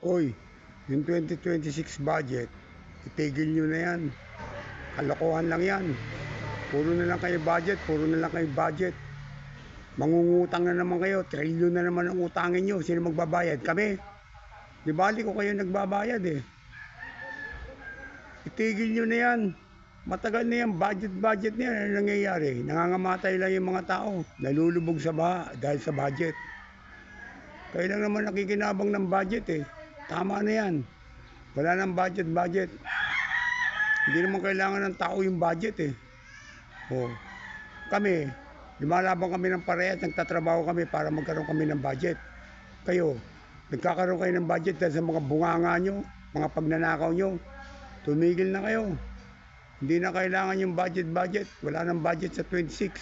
Hoy, yung 2026 budget, itigil nyo na yan. Kalokohan lang yan. Puro na lang kayo budget, puro na lang kayo budget. Mangungutang na naman kayo, trilyon na naman ang utangin nyo. Sino magbabayad? Kami. Di bali ko kayo nagbabayad eh. Itigil nyo na yan. Matagal na yan, budget na yan. Ano nangyayari? Nangangamatay lang yung mga tao. Nalulubog sa baha dahil sa budget. Kayo lang naman nakikinabang ng budget eh. Tama na yan. Wala nang budget. Hindi naman kailangan ng tao yung budget eh. Oh. Kami, lumalabang kami ng parehas, nagtatrabaho kami para magkaroon kami ng budget. Kayo, nagkakaroon kayo ng budget dahil sa mga bunganga nyo, mga pagnanakaw nyo. Tumigil na kayo. Hindi na kailangan yung budget. Wala nang budget sa 26.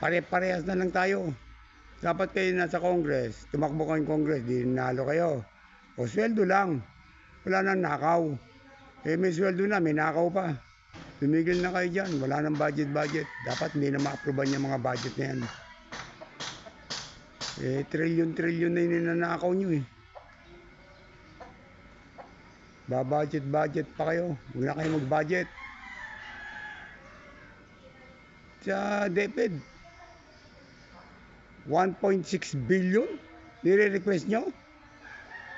Pare-parehas na lang tayo. Dapat kayo nasa Congress, tumakbo kayong Congress, di nalo kayo. O sweldo lang. Wala nang nakaw. Eh may sweldo na, may nakaw pa. Tumigil na kayo dyan. Wala nang budget. Dapat hindi na ma-approvean yung mga budget na yan. Eh trilyon na yung ninanakaw nyo eh. Ba-budget pa kayo. Huwag na kayo mag-budget. Sa DepEd, 1.6 billion? Nire-request nyo?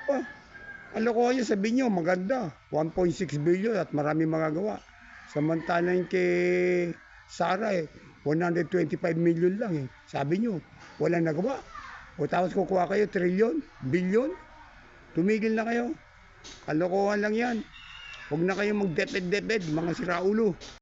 Oh, ano ko kayo sabihin nyo, maganda. 1.6 billion at marami magagawa. Samantalang kay Sara 125 million lang eh. Sabi nyo, walang nagawa. O tapos kukuha kayo, trilyon, billion. Tumigil na kayo. Kalokohan lang yan. Huwag na kayo mag-DepEd, mga siraulo.